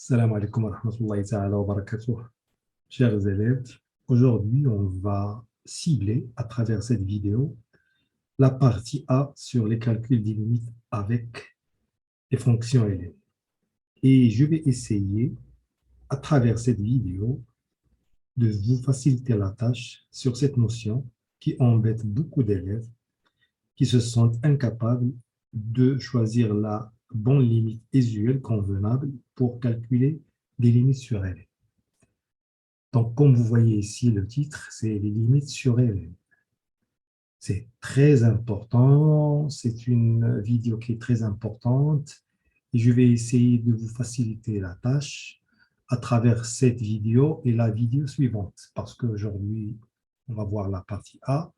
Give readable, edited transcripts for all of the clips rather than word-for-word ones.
Salam alaikum wa rahmatullahi ta'ala wa barakatuh. Chers élèves, aujourd'hui, on va cibler à travers cette vidéo la partie A sur les calculs des limites avec les fonctions ln. Et je vais essayer, à travers cette vidéo, de vous faciliter la tâche sur cette notion qui embête beaucoup d'élèves qui se sentent incapables de choisir la bonne limite usuelle convenable pour calculer des limites sur ln. Donc, comme vous voyez ici, le titre, c'est les limites sur ln. C'est très important, c'est une vidéo qui est très importante et je vais essayer de vous faciliter la tâche à travers cette vidéo et la vidéo suivante parce qu'aujourd'hui, on va voir la partie A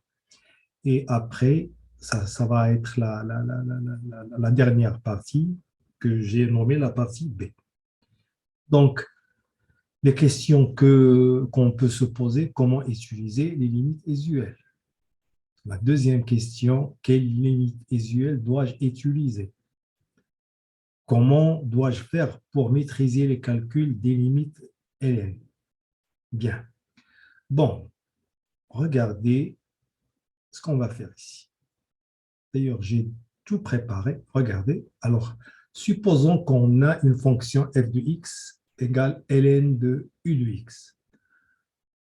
et après, ça va être la dernière partie que j'ai nommée la partie B. Donc, les questions qu'on peut se poser, comment utiliser les limites usuelles. La deuxième question, quelles limites usuelles dois-je utiliser? Comment dois-je faire pour maîtriser les calculs des limites ln? Bien. Bon, regardez ce qu'on va faire ici. D'ailleurs, j'ai tout préparé. Regardez. Alors, supposons qu'on a une fonction f de x égale ln de u de x.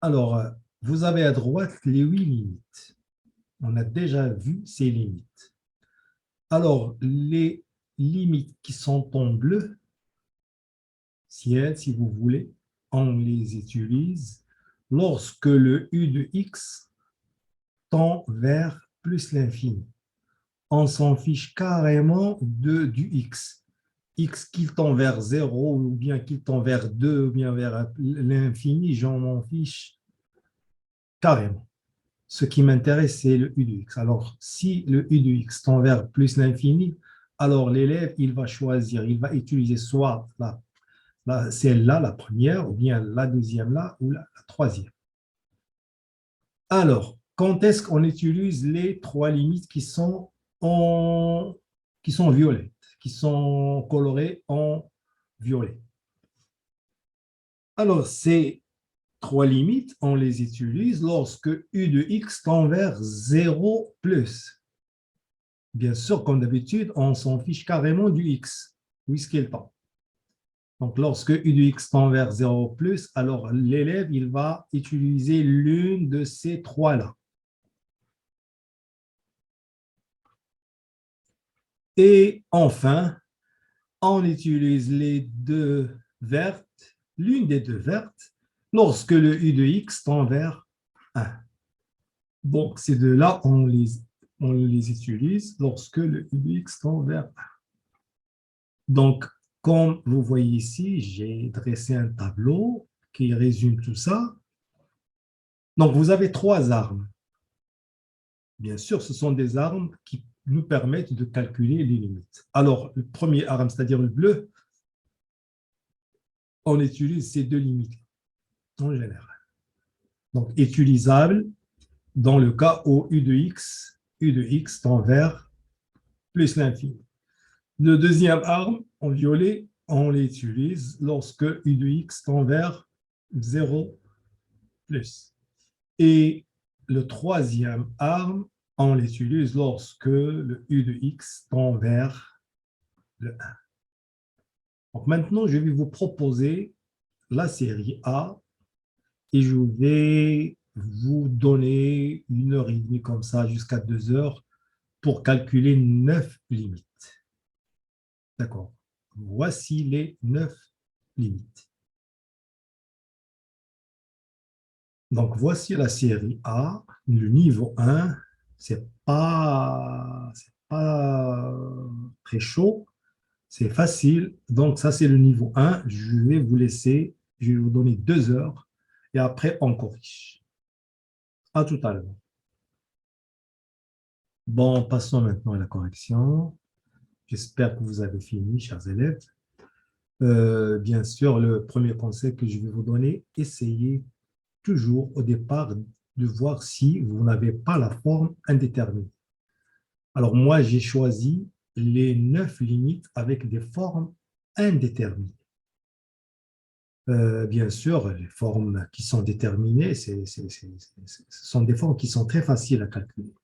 Alors, vous avez à droite les 8 limites. On a déjà vu ces limites. Alors, les limites qui sont en bleu, ciel, si vous voulez, on les utilise lorsque le u de x tend vers plus l'infini. On s'en fiche carrément du x. X qui tend vers 0 ou bien qui tend vers 2 ou bien vers l'infini, j'en m'en fiche carrément. Ce qui m'intéresse, c'est le u de x. Alors, si le u de x tend vers plus l'infini, alors l'élève, il va choisir, il va utiliser soit celle-là, la première, ou bien la deuxième là, ou la troisième. Alors, quand est-ce qu'on utilise les trois limites qui sont violettes, qui sont colorées en violet? Alors, ces trois limites, on les utilise lorsque u de x tend vers 0 plus. Bien sûr, comme d'habitude, on s'en fiche carrément du x, puisqu'il tend. Donc, lorsque u de x tend vers 0 plus, alors l'élève, il va utiliser l'une de ces trois-là. Et enfin, on utilise les deux vertes, l'une des deux vertes, lorsque le u de x tend vers 1. Donc, ces deux-là, on les utilise lorsque le u de x tend vers 1. Donc, comme vous voyez ici, j'ai dressé un tableau qui résume tout ça. Donc, vous avez trois armes. Bien sûr, ce sont des armes qui nous permettent de calculer les limites. Alors, le premier arme, c'est-à-dire le bleu, on utilise ces deux limites en général. Donc, utilisable dans le cas où u de x tend vers plus l'infini. Le deuxième arme, en violet, on l'utilise lorsque u de x tend vers 0 plus. Et le troisième arme, on l'utilise lorsque le u de x tend vers le 1. Donc maintenant, je vais vous proposer la série A et je vais vous donner 1h30 comme ça jusqu'à 2 heures pour calculer 9 limites. D'accord. Voici les 9 limites. Donc, voici la série A. Le niveau 1, c'est pas très chaud. C'est facile. Donc, ça, c'est le niveau 1. Je vais vous laisser, je vais vous donner 2 heures et après, on corrige. À tout à l'heure. Bon, passons maintenant à la correction. J'espère que vous avez fini, chers élèves. Bien sûr, le premier conseil que je vais vous donner, essayez toujours au départ de voir si vous n'avez pas la forme indéterminée. Alors moi, j'ai choisi les 9 limites avec des formes indéterminées. Bien sûr, les formes qui sont déterminées, ce sont des formes qui sont très faciles à calculer.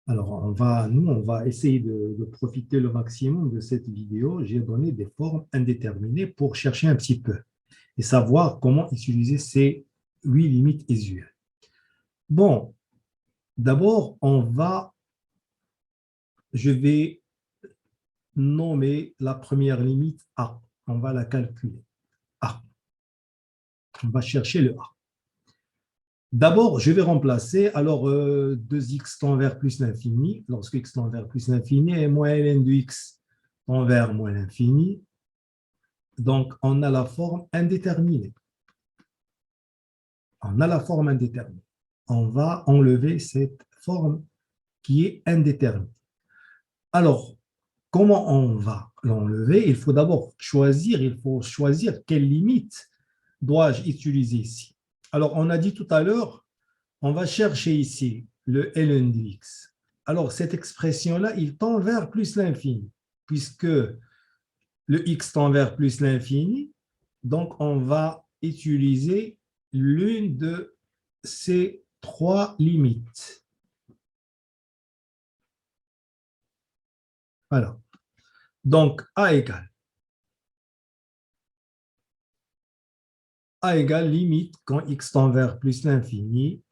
Alors, nous, on va essayer de profiter le maximum de cette vidéo. J'ai donné des formes indéterminées pour chercher un petit peu et savoir comment utiliser ces 8 limites usuelles. Bon, d'abord, je vais nommer la première limite A. On va la calculer. A. On va chercher le A. D'abord, je vais remplacer, alors 2x tend vers plus l'infini, lorsque x tend vers plus l'infini, et moins ln de x tend vers moins l'infini. Donc, on a la forme indéterminée. On a la forme indéterminée. On va enlever cette forme qui est indéterminée. Alors, comment on va l'enlever? Il faut choisir quelle limite dois-je utiliser ici. Alors, on a dit tout à l'heure, on va chercher ici le ln de x. Alors, cette expression-là, il tend vers plus l'infini, puisque le x tend vers plus l'infini, donc on va utiliser l'une de ces 3 limites. Voilà. Donc, A égale limite quand x tend vers plus l'infini.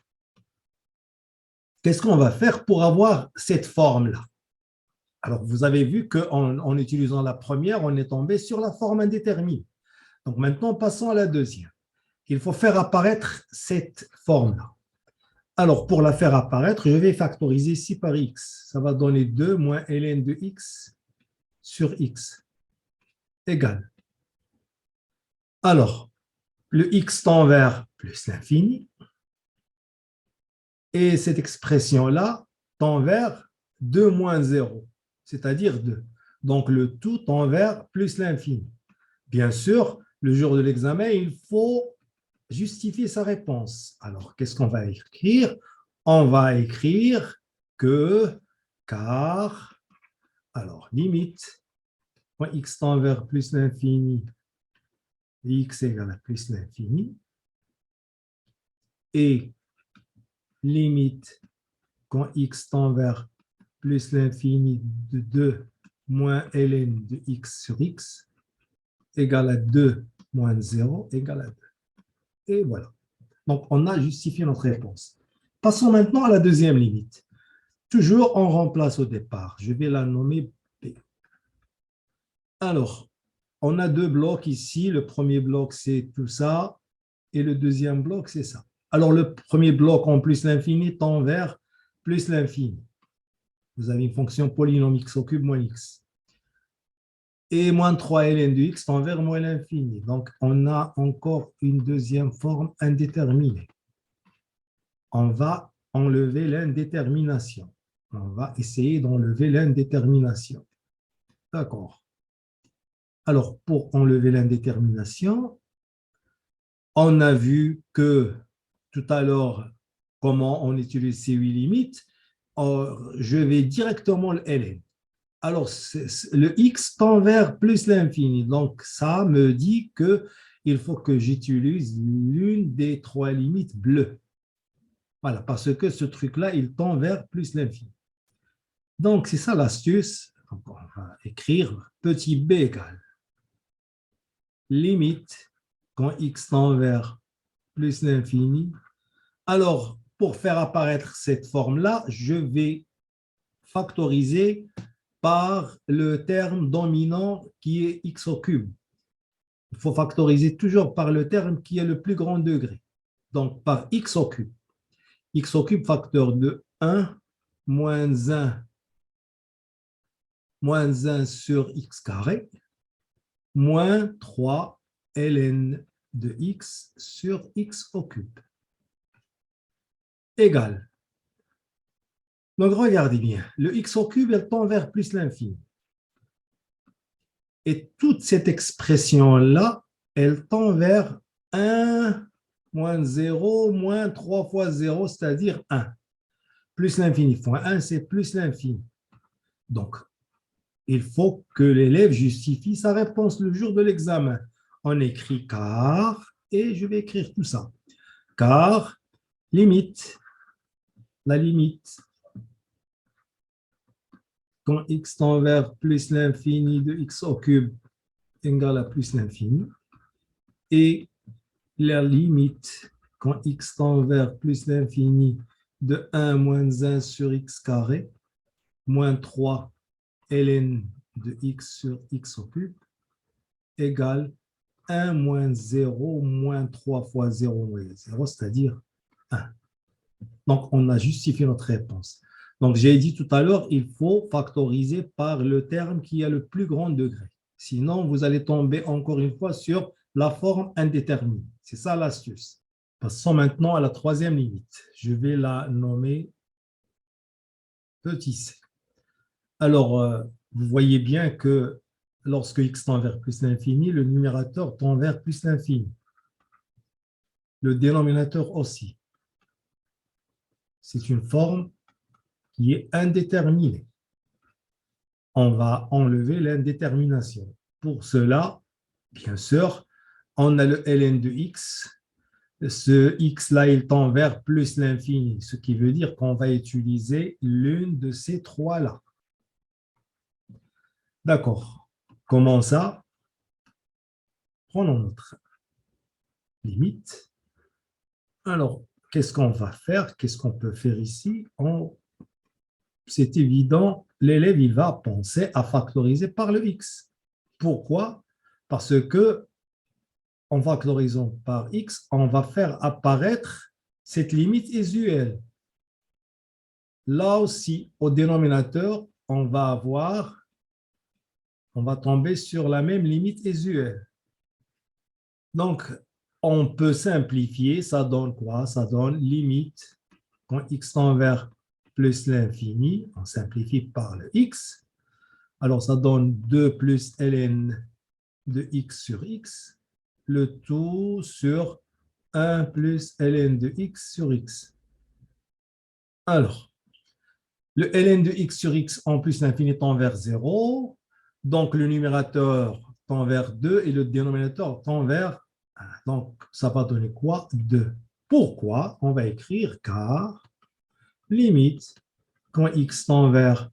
Qu'est-ce qu'on va faire pour avoir cette forme-là? Alors, vous avez vu qu'en utilisant la première, on est tombé sur la forme indéterminée. Donc, maintenant, passons à la deuxième. Il faut faire apparaître cette forme-là. Alors, pour la faire apparaître, je vais factoriser ici par x. Ça va donner 2 moins ln de x sur x égale. Alors, le x tend vers plus l'infini. Et cette expression-là tend vers 2 moins 0, c'est-à-dire 2. Donc, le tout tend vers plus l'infini. Bien sûr, le jour de l'examen, il faut justifier sa réponse. Alors, qu'est-ce qu'on va écrire? On va écrire que, car, alors, limite, quand x tend vers plus l'infini, x égale à plus l'infini, et limite, quand x tend vers plus l'infini de 2 moins ln de x sur x, égale à 2 moins 0 égale à 2. Et voilà. Donc, on a justifié notre réponse. Passons maintenant à la deuxième limite. Toujours, on remplace au départ. Je vais la nommer P. Alors, on a 2 blocs ici. Le premier bloc, c'est tout ça. Et le deuxième bloc, c'est ça. Alors, le premier bloc en plus l'infini tend vers plus l'infini. Vous avez une fonction polynôme x au cube moins x. Et moins 3 ln de x tend vers moins l'infini. Donc, on a encore une deuxième forme indéterminée. On va enlever l'indétermination. On va essayer d'enlever l'indétermination. D'accord. Alors, pour enlever l'indétermination, on a vu que tout à l'heure, comment on utilise ces 8 limites. Je vais directement le ln. Alors, le x tend vers plus l'infini. Donc, ça me dit qu'il faut que j'utilise l'une des 3 limites bleues. Voilà, parce que ce truc-là, il tend vers plus l'infini. Donc, c'est ça l'astuce. On va écrire petit b égale limite quand x tend vers plus l'infini. Alors, pour faire apparaître cette forme-là, je vais factoriser par le terme dominant qui est x au cube. Il faut factoriser toujours par le terme qui est le plus grand degré. Donc, par x au cube. X au cube facteur de 1 moins 1 sur x carré moins 3 ln de x sur x au cube égale. Donc, regardez bien, le x au cube, elle tend vers plus l'infini. Et toute cette expression-là, elle tend vers 1 moins 0 moins 3 fois 0, c'est-à-dire 1. Plus l'infini fois 1, c'est plus l'infini. Donc, il faut que l'élève justifie sa réponse le jour de l'examen. On écrit car, et je vais écrire tout ça. Car, limite, la limite, quand x tend vers plus l'infini de x au cube égale à plus l'infini, et la limite, quand x tend vers plus l'infini de 1 moins 1 sur x carré, moins 3 ln de x sur x au cube, égale 1 moins 0 moins 3 fois 0 moins 0, c'est-à-dire 1. Donc, on a justifié notre réponse. Donc, j'ai dit tout à l'heure, il faut factoriser par le terme qui a le plus grand degré. Sinon, vous allez tomber encore une fois sur la forme indéterminée. C'est ça l'astuce. Passons maintenant à la troisième limite. Je vais la nommer petit c. Alors, vous voyez bien que lorsque x tend vers plus l'infini, le numérateur tend vers plus l'infini. Le dénominateur aussi. C'est une forme qui est indéterminée. On va enlever l'indétermination. Pour cela, bien sûr, on a le ln de x. Ce x-là, il tend vers plus l'infini, ce qui veut dire qu'on va utiliser l'une de ces trois-là. D'accord. Comment ça? Prenons notre limite. Alors, qu'est-ce qu'on va faire? Qu'est-ce qu'on peut faire ici? C'est évident, l'élève il va penser à factoriser par le x. Pourquoi? Parce que en factorisant par x, on va faire apparaître cette limite usuelle. Là aussi, au dénominateur, on va tomber sur la même limite usuelle. Donc, on peut simplifier, ça donne quoi? Ça donne limite, quand x tend vers plus l'infini, on simplifie par le x. Alors, ça donne 2 plus ln de x sur x, le tout sur 1 plus ln de x sur x. Alors, le ln de x sur x en plus l'infini tend vers 0, donc le numérateur tend vers 2 et le dénominateur tend vers 1. Donc, ça va donner quoi? 2. Pourquoi? On va écrire car limite, quand x tend vers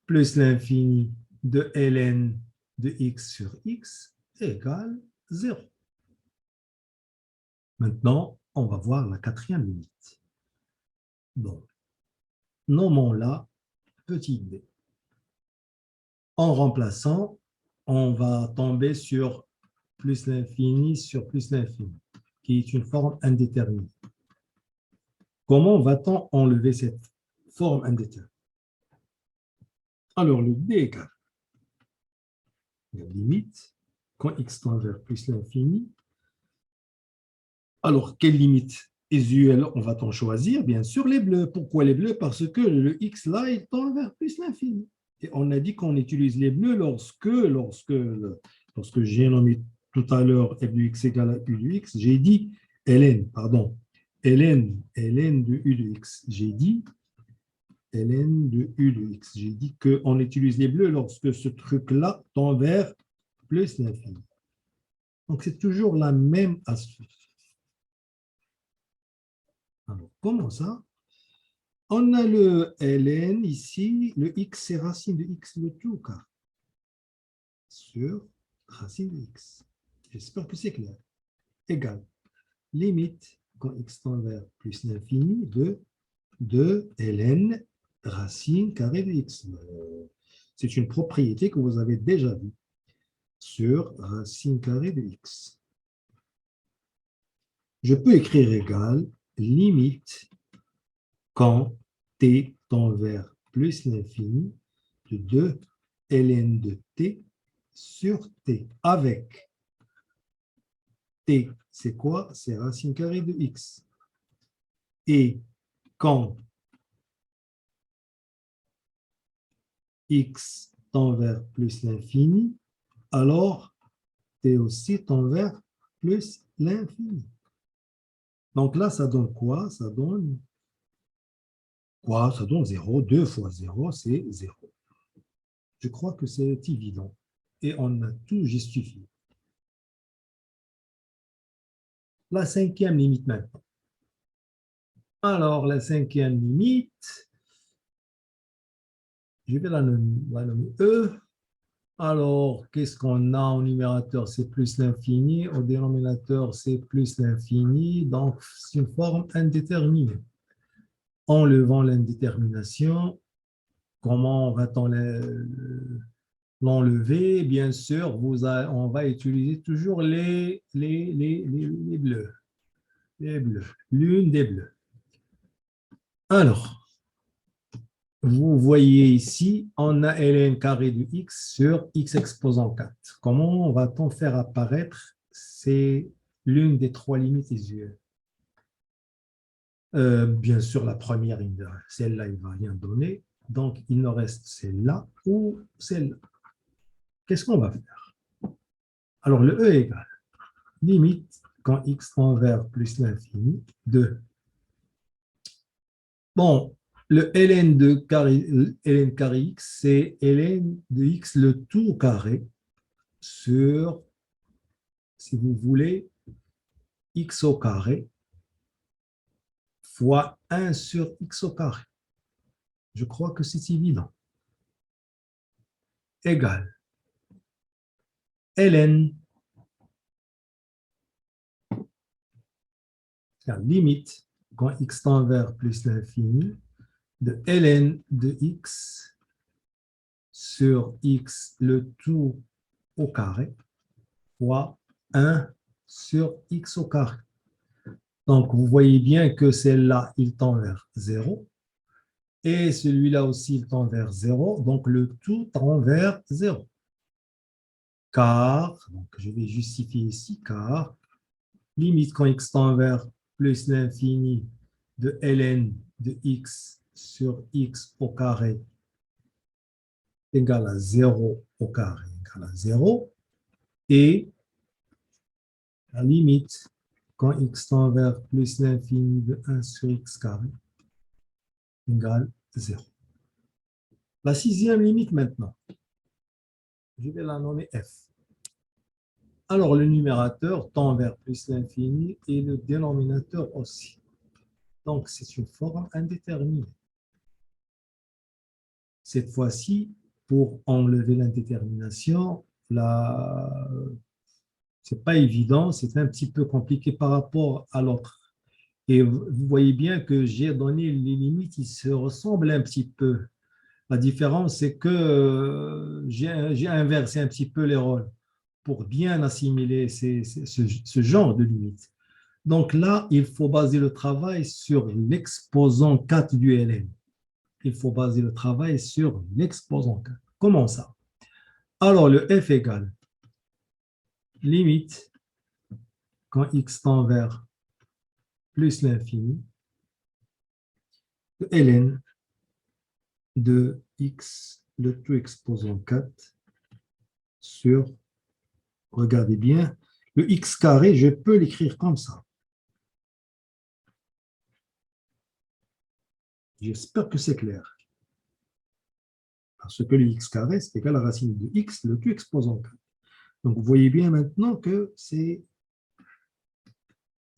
plus l'infini de ln de x sur x égale 0. Maintenant, on va voir la quatrième limite. Bon, nommons-la petit b. En remplaçant, on va tomber sur plus l'infini sur plus l'infini, qui est une forme indéterminée. Comment va-t-on enlever cette forme indéterminée? Alors, le b égale la limite, quand x tend vers plus l'infini. Alors, quelle limite usuelle on va-t-on choisir? Bien sûr, les bleus. Pourquoi les bleus? Parce que le x là, il tend vers plus l'infini. Et on a dit qu'on utilise les bleus lorsque j'ai nommé tout à l'heure f de x égale à u de x, j'ai dit ln de u de x. J'ai dit ln de u de x. J'ai dit qu'on utilise les bleus lorsque ce truc-là tend vers plus l'infini. Donc, c'est toujours la même astuce. Alors, comment ça? On a le ln ici, le x c'est racine de x le tout cas sur racine de x. J'espère que c'est clair. Égal. Limite, quand x tend vers plus l'infini, de ln racine carrée de x. C'est une propriété que vous avez déjà vue sur racine carrée de x. Je peux écrire égal limite quand t tend vers plus l'infini de 2 ln de t sur t avec t, c'est quoi? C'est racine carrée de x. Et quand x tend vers plus l'infini, alors t aussi tend vers plus l'infini. Donc là, ça donne quoi? Ça donne quoi? Ça donne 0. 2 fois 0, c'est 0. Je crois que c'est évident. Et on a tout justifié. La cinquième limite maintenant. Alors, la cinquième limite, je vais la nommer E. Alors, qu'est-ce qu'on a au numérateur? C'est plus l'infini. Au dénominateur, c'est plus l'infini. Donc, c'est une forme indéterminée. Enlevant l'indétermination, comment va-t-on l'enlever? Bien sûr, on va utiliser toujours les bleus. Les bleus. L'une des bleus. Alors, vous voyez ici, on a ln carré de x sur x exposant 4. Comment va-t-on faire apparaître? C'est l'une des trois limites usuelles. Bien sûr, la première, celle-là, il ne va rien donner. Donc, il nous reste celle-là ou celle-là. Qu'est-ce qu'on va faire? Alors, le E égale limite quand x tend vers plus l'infini de... Bon, le ln carré x, c'est ln de x le tout au carré sur, si vous voulez, x au carré fois 1 sur x au carré. Je crois que c'est évident. Égale ln, la limite quand x tend vers plus l'infini de ln de x sur x le tout au carré fois 1 sur x au carré. Donc, vous voyez bien que celle-là, il tend vers 0. Et celui-là aussi, il tend vers 0. Donc, le tout tend vers 0. Car, donc je vais justifier ici, car limite quand x tend vers plus l'infini de ln de x sur x au carré égale à 0 au carré égale à 0. Et la limite quand x tend vers plus l'infini de 1 sur x carré égale 0. La sixième limite maintenant, je vais la nommer f. Alors, le numérateur tend vers plus l'infini et le dénominateur aussi. Donc, c'est une forme indéterminée. Cette fois-ci, pour enlever l'indétermination, ce n'est pas évident, c'est un petit peu compliqué par rapport à l'autre. Et vous voyez bien que j'ai donné les limites, ils se ressemblent un petit peu. La différence, c'est que j'ai inversé un petit peu les rôles pour bien assimiler ce genre de limites. Donc là, il faut baser le travail sur l'exposant 4 du ln. Il faut baser le travail sur l'exposant 4. Comment ça? Alors, le f égale limite quand x tend vers plus l'infini de ln de x, le tout exposant 4 sur, regardez bien, le x carré, je peux l'écrire comme ça. J'espère que c'est clair. Parce que le x carré, c'est égal à la racine de x, le tout exposant 4. Donc, vous voyez bien maintenant que c'est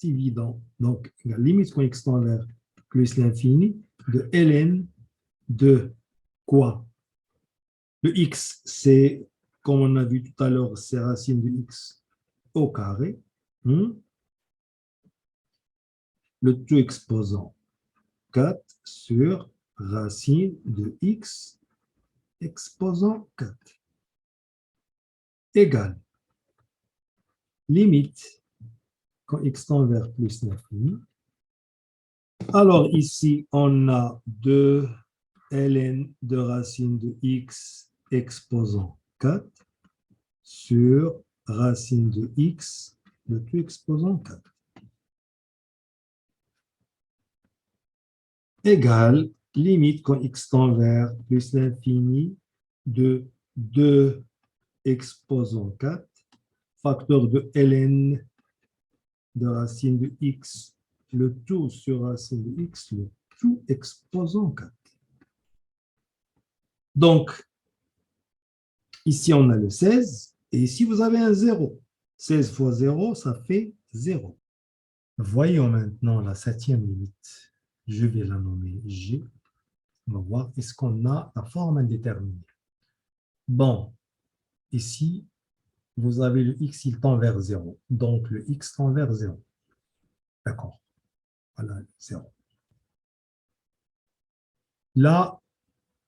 évident. Donc, la limite quand x tend vers plus l'infini de ln de quoi? Le x, c'est, comme on a vu tout à l'heure, c'est racine de x au carré. Le tout exposant 4 sur racine de x exposant 4 égale limite quand x tend vers plus l'infini. Alors ici, on a 2 ln de racine de x exposant 4 sur racine de x, le tout exposant 4. Égale limite quand x tend vers plus l'infini de 2 exposant 4, facteur de ln de racine de x, le tout sur racine de x, le tout exposant 4. Donc, ici, on a le 16, et ici, vous avez un 0. 16 fois 0, ça fait 0. Voyons maintenant la septième limite. Je vais la nommer G. On va voir, est-ce qu'on a la forme indéterminée? Bon, ici, vous avez le x, il tend vers 0. Donc, le x tend vers 0. D'accord. Voilà, 0. Là,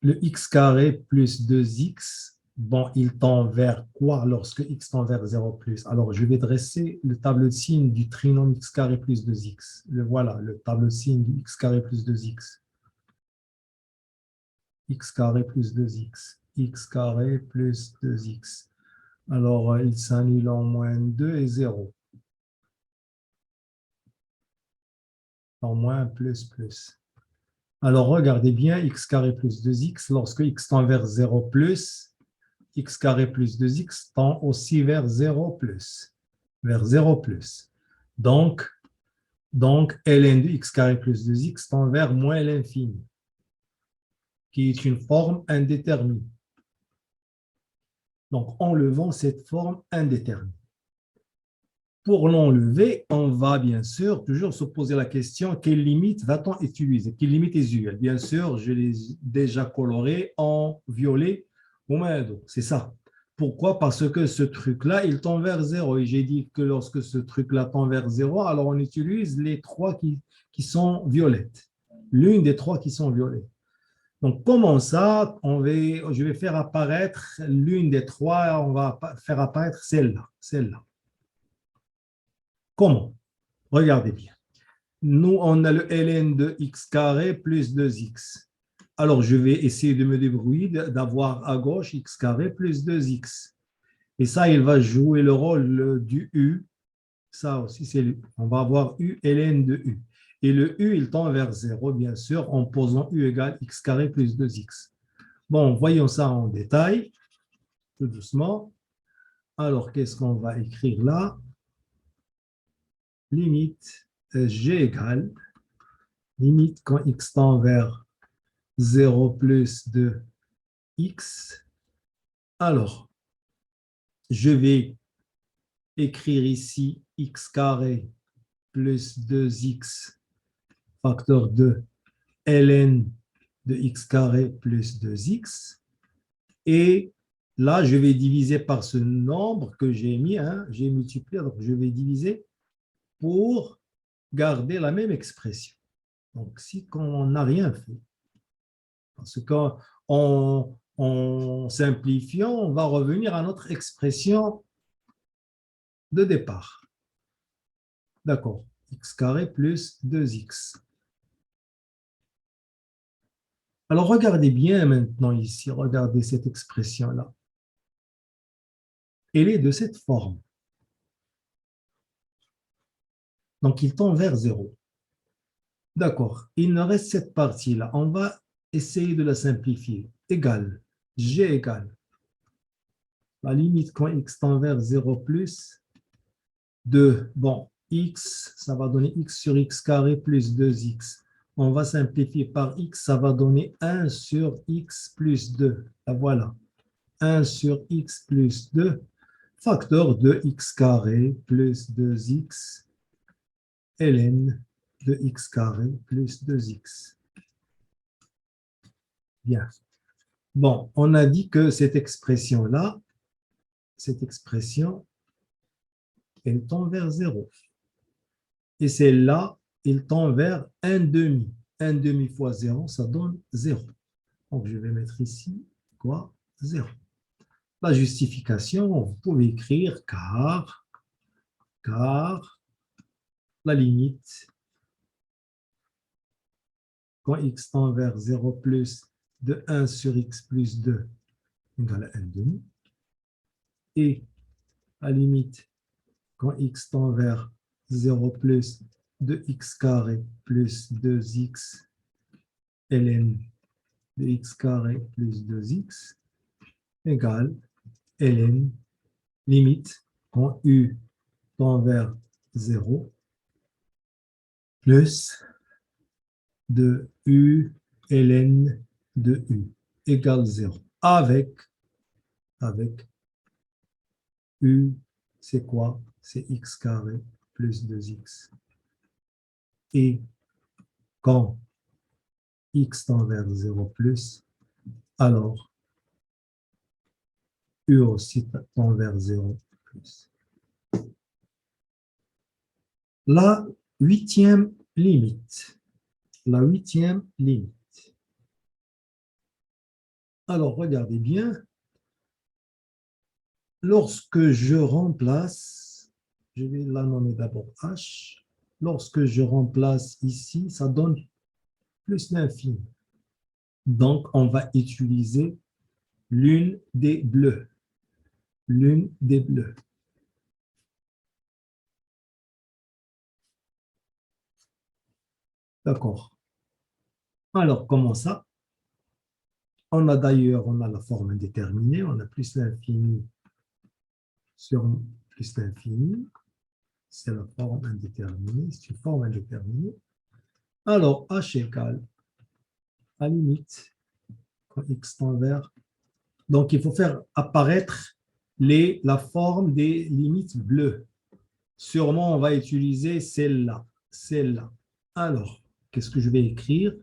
le x carré plus 2x, bon, il tend vers quoi lorsque x tend vers 0 plus? Alors, je vais dresser le tableau de signe du trinôme x carré plus 2x. Voilà, le tableau de signe du x carré plus 2x. X carré plus 2x. X carré plus 2x. Alors, il s'annule en moins 2 et 0. En moins plus plus. Alors, regardez bien, x carré plus 2x, lorsque x tend vers 0 plus, x carré plus 2x tend aussi vers 0 plus. Vers 0 plus. Donc ln de x carré plus 2x tend vers moins l'infini, qui est une forme indéterminée. Donc, enlevons cette forme indéterminée. Pour l'enlever, on va bien sûr toujours se poser la question, quelle limite va-t-on utiliser? Quelle limite est usuelle? Bien sûr, je l'ai déjà coloré en violet ou marron. C'est ça. Pourquoi? Parce que ce truc-là, il tend vers 0. Et j'ai dit que lorsque ce truc-là tend vers 0, alors on utilise les trois qui sont violettes. L'une des trois qui sont violettes. Donc, comment ça? Je vais faire apparaître l'une des trois, on va faire apparaître celle-là. Celle-là. Comment? Regardez bien. Nous, on a le ln de x carré plus 2x. Alors, je vais essayer de me débrouiller d'avoir à gauche x carré plus 2x. Et ça, il va jouer le rôle du u. Ça aussi, c'est lui. On va avoir u ln de u. Et le u, il tend vers 0, bien sûr, en posant u égale x carré plus 2x. Bon, voyons ça en détail, tout doucement. Alors, qu'est-ce qu'on va écrire là? Limite g égale, limite quand x tend vers 0 plus de x. Alors, je vais écrire ici x carré plus 2x facteur de ln de x carré plus 2x. Et là, je vais diviser par ce nombre que j'ai mis, hein, j'ai multiplié, donc je vais diviser pour garder la même expression. Donc, si on n'a rien fait, parce qu'en simplifiant, on va revenir à notre expression de départ. D'accord. X carré plus 2x. Alors, regardez bien maintenant ici, regardez cette expression-là. Elle est de cette forme. Donc, il tend vers 0. D'accord. Il nous reste cette partie-là. On va essayer de la simplifier. Égal. G égale. La limite quand x tend vers 0 plus 2. Bon, x, ça va donner x sur x carré plus 2x. On va simplifier par x, ça va donner 1 sur x plus 2. Et voilà. 1 sur x plus 2, facteur de x carré plus 2x, ln de x carré plus 2x. Bien. Bon, on a dit que cette expression-là, cette expression, elle tend vers 0. Et celle-là, elle tend vers 1 demi. 1 demi fois 0, ça donne 0. Donc, je vais mettre ici, quoi? 0. La justification, vous pouvez écrire car la limite, quand x tend vers 0 plus de 1 sur x plus 2 égale à 1 demi, et la limite, quand x tend vers 0 plus de x carré plus 2x ln de x carré plus 2x égale ln limite quand u tend vers 0 plus de u ln de u égale 0 avec u, c'est quoi? C'est x carré plus 2x. Et quand x tend vers 0 plus, alors u aussi tend vers 0 plus. La huitième limite. La huitième limite. Alors, regardez bien. Lorsque je remplace, je vais la nommer d'abord h. Lorsque je remplace ici, ça donne plus l'infini. Donc, on va utiliser l'une des bleus. L'une des bleus. D'accord. Alors, comment ça? On a d'ailleurs, on a la forme indéterminée, on a plus l'infini sur plus l'infini. C'est la forme indéterminée, c'est une forme indéterminée. Alors, h égale, à limite, quand x tend vers. Donc, il faut faire apparaître la forme des limites bleues. Sûrement, on va utiliser celle-là. Celle-là. Alors, qu'est-ce que je vais écrire?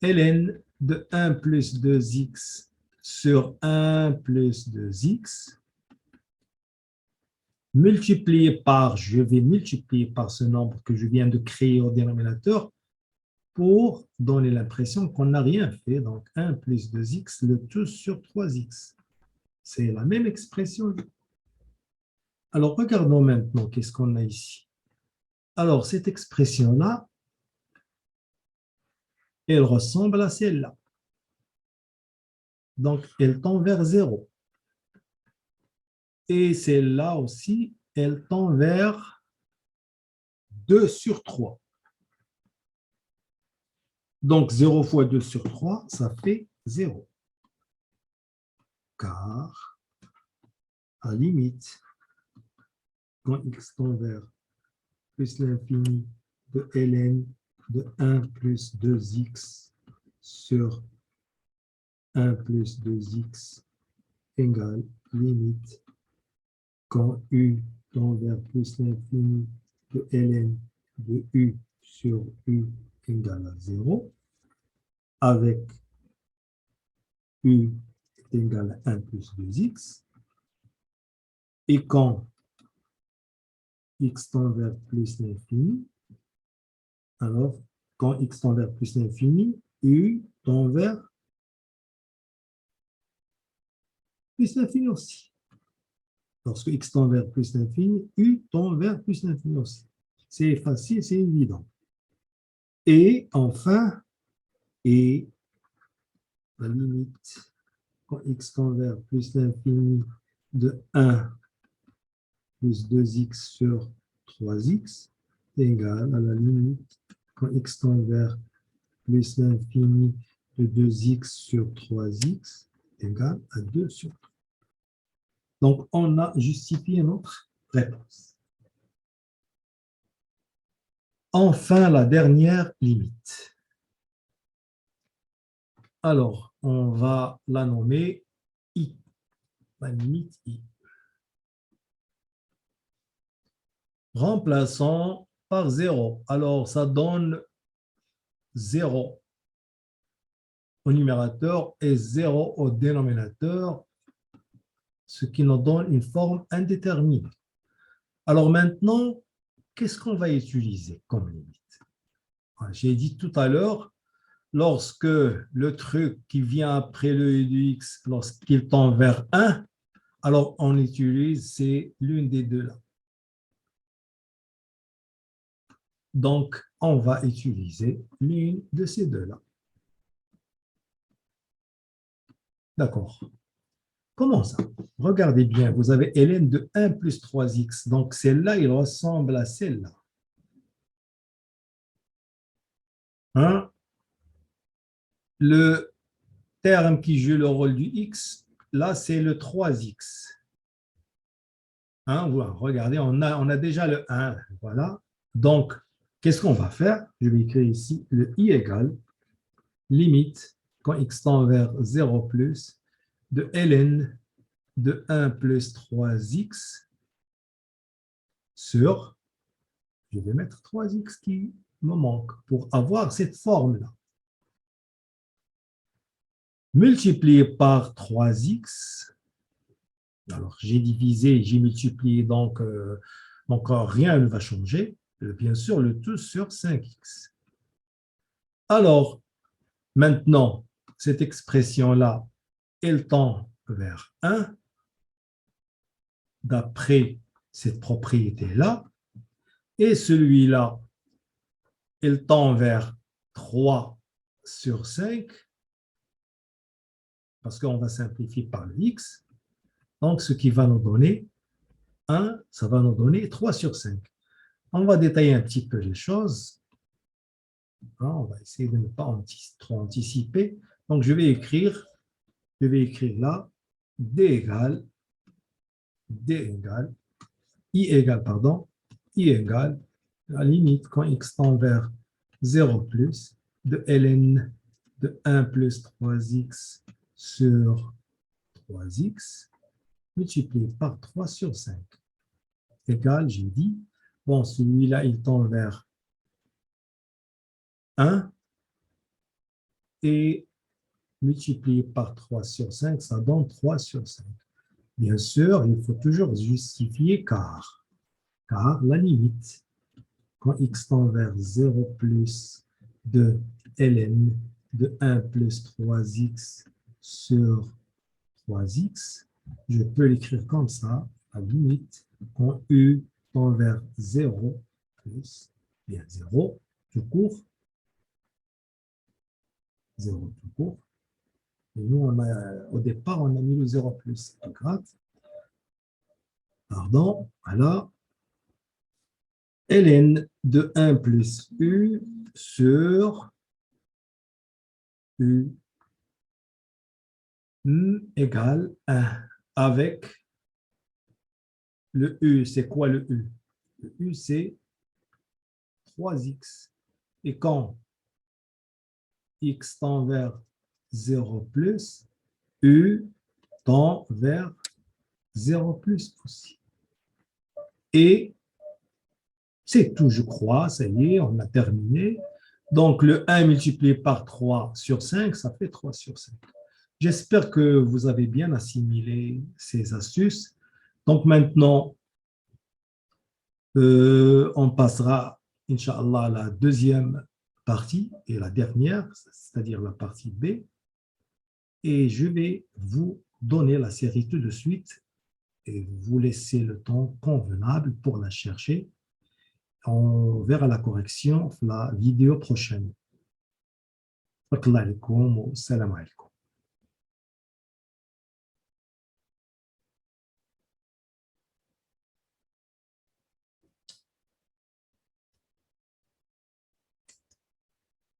ln de 1 plus 2x sur 1 plus 2x multiplié par, je vais multiplier par ce nombre que je viens de créer au dénominateur pour donner l'impression qu'on n'a rien fait. Donc, 1 plus 2x, le tout sur 3x. C'est la même expression. Alors, regardons maintenant qu'est-ce qu'on a ici. Alors, cette expression-là, elle ressemble à celle-là. Donc, elle tend vers 0. Et celle-là aussi, elle tend vers 2 sur 3. Donc, 0 fois 2 sur 3, ça fait 0. Car, à la limite, quand x tend vers plus l'infini de ln de 1 plus 2x sur 1 plus 2x égale limite quand u tend vers plus l'infini de ln de u sur u égale à 0, avec u est égal à 1 plus 2x, et quand x tend vers plus l'infini, alors quand x tend vers plus l'infini, u tend vers plus l'infini aussi. Lorsque x tend vers plus l'infini, u tend vers plus l'infini aussi. C'est facile, c'est évident. Et enfin, et la limite, quand x tend vers plus l'infini de 1 plus 2x sur 3x égale à la limite, quand x tend vers plus l'infini de 2x sur 3x égale à 2 sur 3. Donc, on a justifié notre réponse. Enfin, la dernière limite. Alors, on va la nommer I, la limite I. Remplaçons par 0. Alors, ça donne 0 au numérateur et 0 au dénominateur, ce qui nous donne une forme indéterminée. Alors maintenant, qu'est-ce qu'on va utiliser comme limite? J'ai dit tout à l'heure, lorsque le truc qui vient après le u de x, lorsqu'il tend vers 1, alors on utilise, c'est l'une des deux là. Donc, on va utiliser l'une de ces deux-là. D'accord. Comment ça? Regardez bien, vous avez ln de 1 plus 3x. Donc, celle-là, il ressemble à celle-là. Hein? Le terme qui joue le rôle du x, là, c'est le 3x. Hein? Voilà, regardez, on a déjà le 1. Voilà. Donc, qu'est-ce qu'on va faire? Je vais écrire ici le i égale limite, quand x tend vers 0 plus, de ln de 1 plus 3x sur, je vais mettre 3x qui me manque pour avoir cette forme-là. Multiplié par 3x. Alors, j'ai divisé, j'ai multiplié, donc encore rien ne va changer. Bien sûr, le tout sur 5x. Alors, maintenant, cette expression-là, elle tend vers 1, d'après cette propriété-là, et celui-là, elle tend vers 3 sur 5, parce qu'on va simplifier par le x. Donc, ce qui va nous donner 1, ça va nous donner 3 sur 5. On va détailler un petit peu les choses. On va essayer de ne pas trop anticiper. Donc, je vais écrire là d égale, i égale, à la limite, quand x tend vers 0 plus, de ln de 1 plus 3x sur 3x, multiplié par 3 sur 5, égale, j'ai dit, bon, celui-là, il tend vers 1, et multiplié par 3 sur 5, ça donne 3 sur 5. Bien sûr, il faut toujours justifier car la limite, quand x tend vers 0 plus de ln de 1 plus 3x sur 3x, je peux l'écrire comme ça, à limite, quand u tend vers 0 plus, bien 0 tout court, 0 tout court. Et nous, au départ, on a mis le 0 plus, c'est pas grave. Pardon, voilà. ln de 1 plus u sur u égale 1. Avec le u, c'est quoi le u? Le u, c'est 3x. Et quand x tend vers 0 plus, u tend vers 0 plus aussi. Et c'est tout, je crois, ça y est, on a terminé. Donc, le 1 multiplié par 3 sur 5, ça fait 3 sur 5. J'espère que vous avez bien assimilé ces astuces. Donc, maintenant, on passera, Inch'Allah, à la deuxième partie et la dernière, c'est-à-dire la partie B. Et je vais vous donner la série tout de suite et vous laisser le temps convenable pour la chercher. On verra la correction la vidéo prochaine. Salam alaikum.